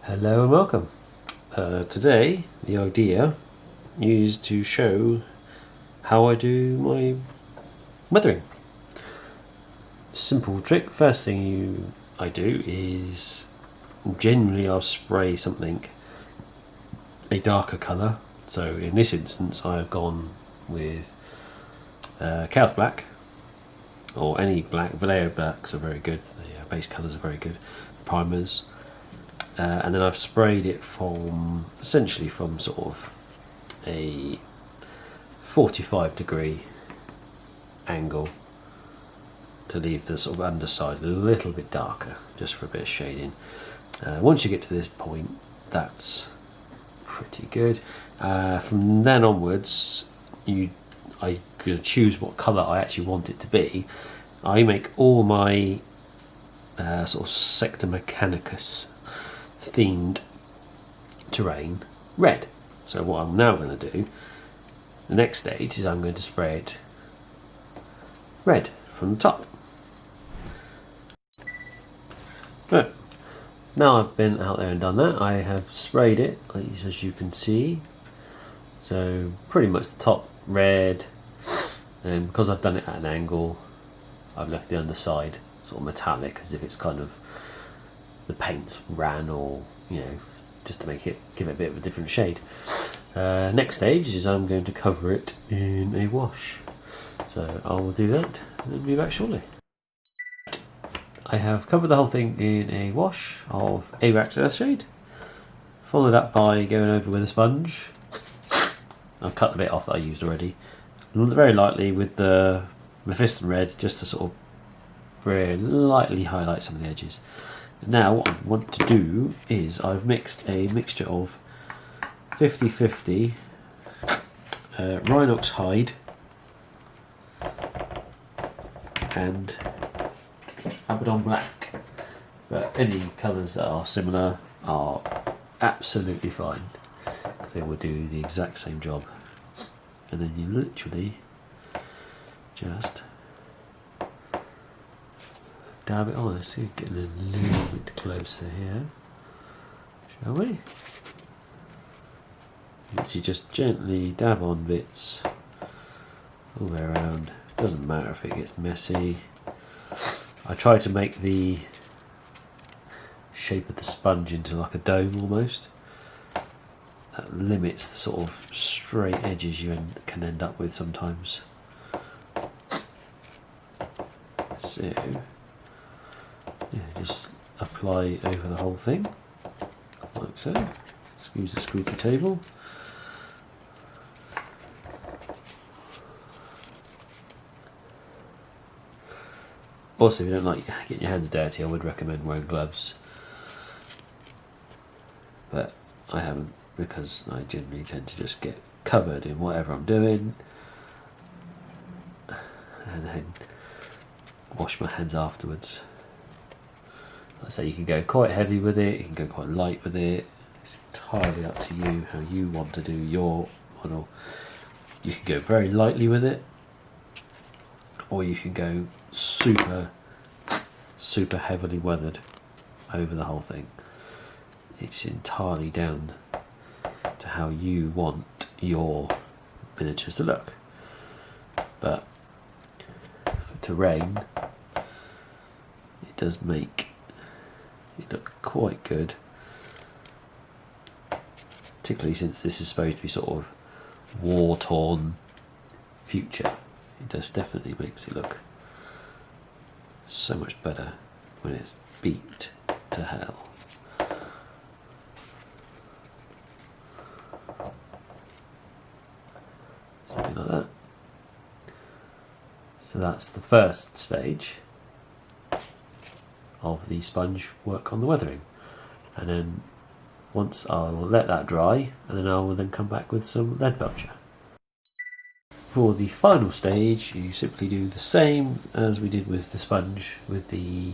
Hello and welcome. Today the idea is to show how I do my weathering. Simple trick. First thing I do is generally I'll spray something a darker colour. So in this instance I've gone with cow's black or any black. Vallejo blacks are very good. The base colours are very good. The primers. And then I've sprayed it from essentially from sort of a 45-degree angle to leave the sort of underside a little bit darker, just for a bit of shading. Once you get to this point, that's pretty good. From then onwards, I could choose what colour I actually want it to be. I make all my sort of sector mechanicus themed terrain red. So what I'm now going to do, the next stage, is I'm going to spray it red from the top. Right. Now I've been out there and done that, I have sprayed it, as you can see. So pretty much the top red, and because I've done it at an angle, I've left the underside sort of metallic, as if it's kind of the paint ran, or just to make it, give it a bit of a different shade. Next stage is I'm going to cover it in a wash. So I will do that and be back shortly. I have covered the whole thing in a wash of Awax Earthshade, followed up by going over with a sponge. I've cut the bit off that I used already, very lightly with the Mephiston red, just to sort of very lightly highlight some of the edges. Now what I want to do is I've mixed a mixture of 50-50 Rhinox hide and Abaddon black, but any colours that are similar are absolutely fine, because they will do the exact same job. And then you literally just dab it on. Let's see, getting a little bit closer here, shall we? Literally just gently dab on bits all the way around. Doesn't matter if it gets messy. I try to make the shape of the sponge into like a dome almost. That limits the sort of straight edges you can end up with sometimes. So yeah, just apply over the whole thing, like so. Excuse the squeaky table. Also, if you don't like getting your hands dirty, I would recommend wearing gloves. But I haven't, because I generally tend to just get covered in whatever I'm doing and then wash my hands afterwards. Like I say, you can go quite heavy with it, you can go quite light with it. It's entirely up to you how you want to do your model. You can go very lightly with it, or you can go super heavily weathered over the whole thing. It's entirely down to how you want your miniatures to look. But for terrain, it does make it look quite good, particularly since this is supposed to be sort of war-torn future. It does definitely makes it look so much better when it's beat to hell. Something like that. So that's the first stage of the sponge work on the weathering, and then once I will let that dry, and then I will then come back with some lead belcher. For the final stage, you simply do the same as we did with the sponge, with the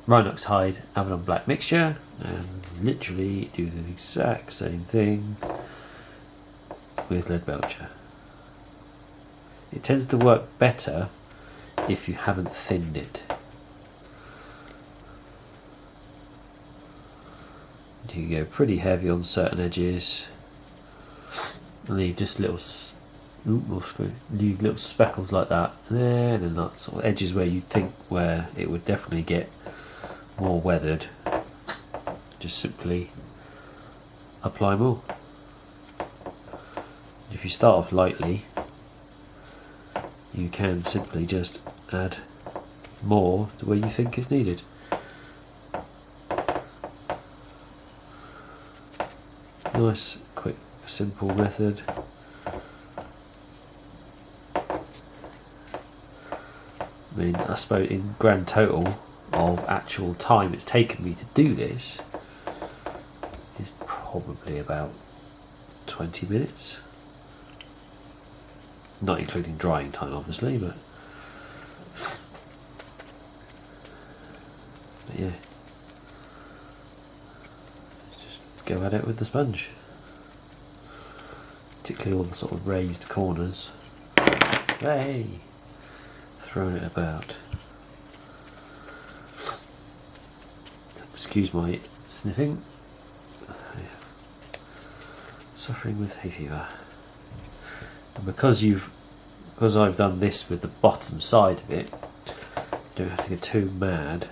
Rhinox hide Abaddon black mixture, and literally do the exact same thing with lead belcher. It tends to work better if you haven't thinned it. You go pretty heavy on certain edges and leave just little leave little speckles like that, and then that sort of edges where you think where it would definitely get more weathered, just simply apply more. If you start off lightly, you can simply just add more to where you think is needed. Nice, quick, simple method. I mean, I suppose in grand total of actual time it's taken me to do this is probably about 20 minutes. Not including drying time, obviously, but yeah. Just go at it with the sponge. Particularly all the sort of raised corners. Hey! Throwing it about. Excuse my sniffing. Suffering with hay fever. And because I've done this with the bottom side of it, you don't have to go too mad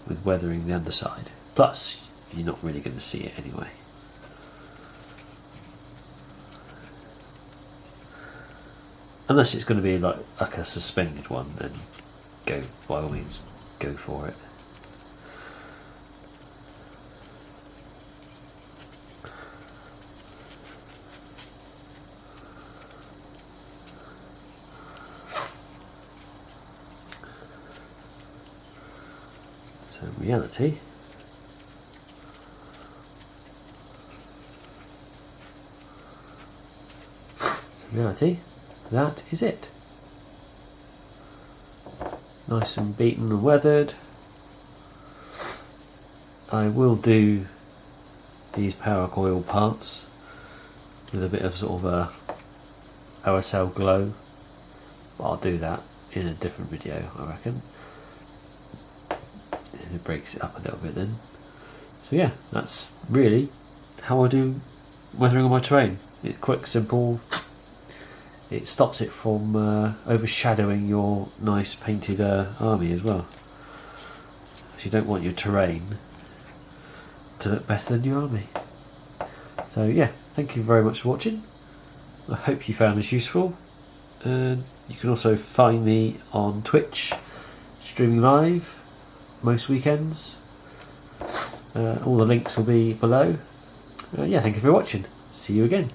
with weathering the underside. Plus, you're not really going to see it anyway. Unless it's going to be like a suspended one, then go, by all means, go for it. So in reality, that is it. Nice and beaten and weathered. I will do these power coil parts with a bit of sort of a OSL glow, but I'll do that in a different video, I reckon. It breaks it up a little bit then. So yeah, that's really how I do weathering on my terrain. It's quick, simple. It stops it from overshadowing your nice painted army as well. So you don't want your terrain to look better than your army. So yeah, thank you very much for watching. I hope you found this useful. And you can also find me on Twitch, streaming live most weekends. All the links will be below. Yeah, thank you for watching. See you again.